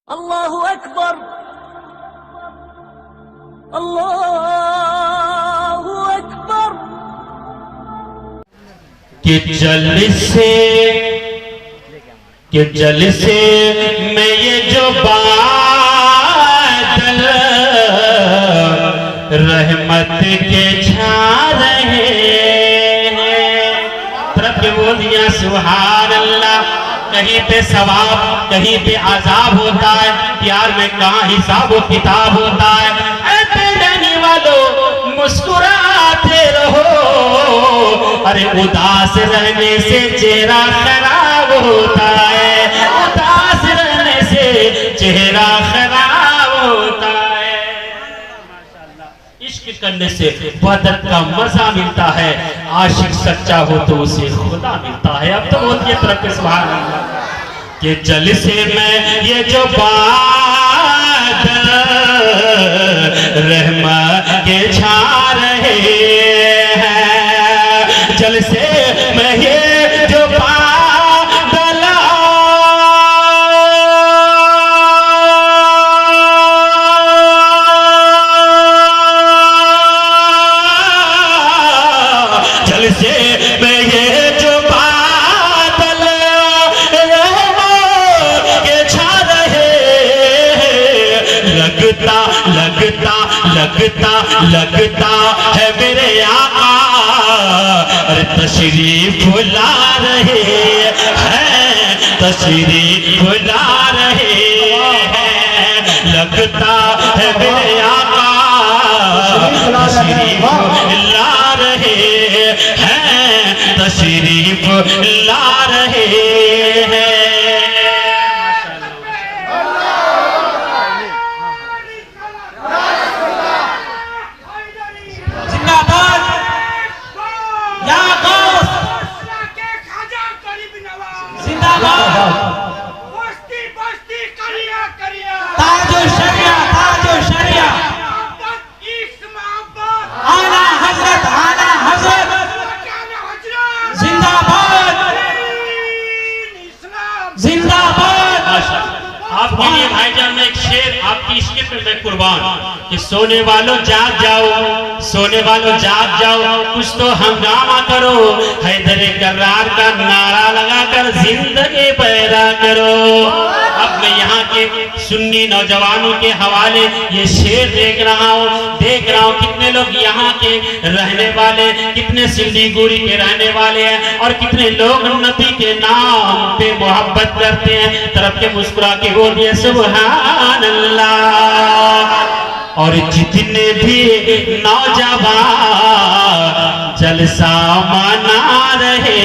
अल्लाहु अकबर, अल्लाहु अकबर। कि जलसे में ये जो बादल रहमत के छा रहे हैं, तरफ के बोल दिया सुभान अल्लाह। कहीं पे सवाब कहीं पे आजाब होता है, प्यार में कहाँ हिसाब व किताब होता है। ऐसे रहने वालों मुस्कुराते रहो, अरे उदास रहने से चेहरा खराब होता है, उदास रहने से चेहरा खराब होता है। इश्क करने से वदत का मजा मिलता है, आशिक सच्चा हो तो उसे खुदा मिलता है। अब तो बोलिए तरफ के सुभान अल्लाह। कि जलसे में ये जो बादल रहमत के छा रहे हैं, जलसे में ये जो बादल जलसे में ये जो बादल लगता है मेरे आका, अरे तशरीफ ला रहे हैं, तशरीफ ला रहे हैं। लगता है मेरे आका तशरीफ ला रहे हैं, तशरीफ ला रहे हैं। आपके लिए भाईजान में एक शेर आपकी इश्क पे मैं कुर्बान। कि सोने वालों जाग जाओ, सोने वालों जाग जाओ, कुछ तो हंगामा करो, हैदर करार का नारा लगाकर जिंदगी पैदा करो। अब मैं यहाँ के सुन्नी नौजवानों के हवाले ये शेर देख रहा हूँ कितने लोग यहाँ के रहने वाले, कितने सिल्लीगुड़ी के रहने वाले हैं, और कितने लोग नबी के नाम पे मोहब्बत करते हैं। तरफ के मुस्कुरा के बोलिए सुभान अल्लाह। और जितने भी नौजवान जलसा मना रहे,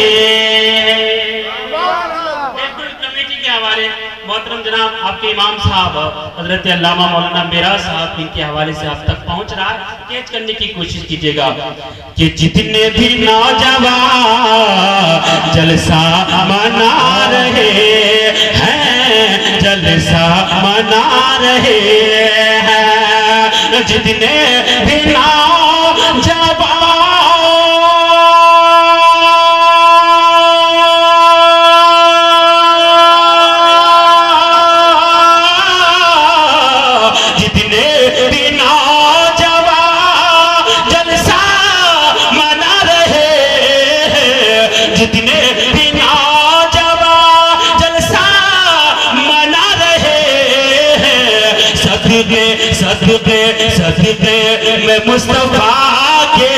कमेटी के हवाले मोहतरम जनाब आपके इमाम साहब हजरत अल्लामा मौलाना मेरा साहब इनके हवाले से आप तक पहुंच रहा है, कैच करने की कोशिश कीजिएगा। कि जितने भी नौजवान जलसा मना रहे हैं, जलसा मना रहे हैं, जितने भी नौजवान सदके में मुस्तफा के,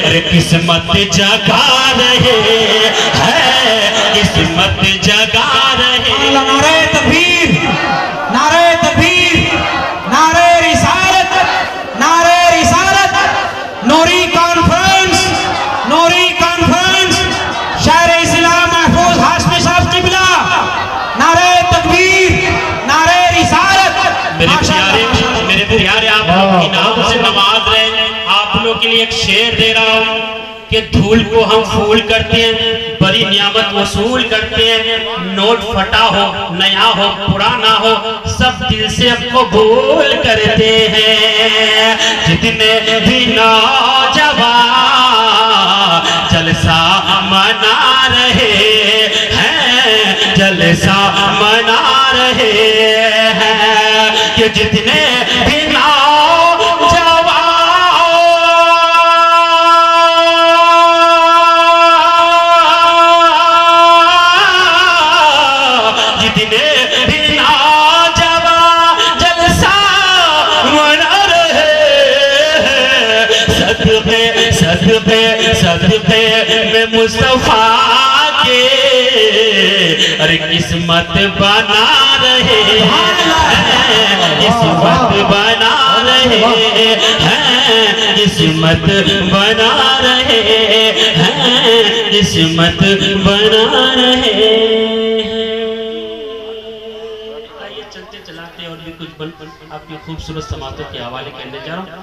अरे किस्मत जगा रहे हैं, किस्मत जगा रहे। नारे तकबीर, नारे तकबीर, नारे रिसालत, नारे रिसालत। नूरी कॉन्फ्रेंस, नूरी कॉन्फ्रेंस, शायर इस्लाम महफूज हाशमी साहब किबला। नारे तकबीर, नारे रिसालत। मेरे प्यारे आप लोग की नाम से नवाज रहे, आप लोग के लिए एक शेर दे रहा हूँ। कि धूल को हम फूल करते हैं, बड़ी नियामत वसूल करते हैं। नोट फटा हो, नया हो, पुराना हो, सब दिल से कबूल करते हैं। जितने भी नौजवान जलसा मना रहे हैं, जलसा मना रहे हैं कि जितने भी जितने भी नौजवान जलसा मना रहे हैं सदक़े सदक़े सदक़े में मुस्तफा के अरे किस्मत बना रहे हैं किस्मत बना रहे हैं किस्मत बना रहे हैं किस्मत बना रहे हैं। आइए चलते चलाते और भी कुछ आपकी खूबसूरत समातों के हवाले करने जा रहा हूँ।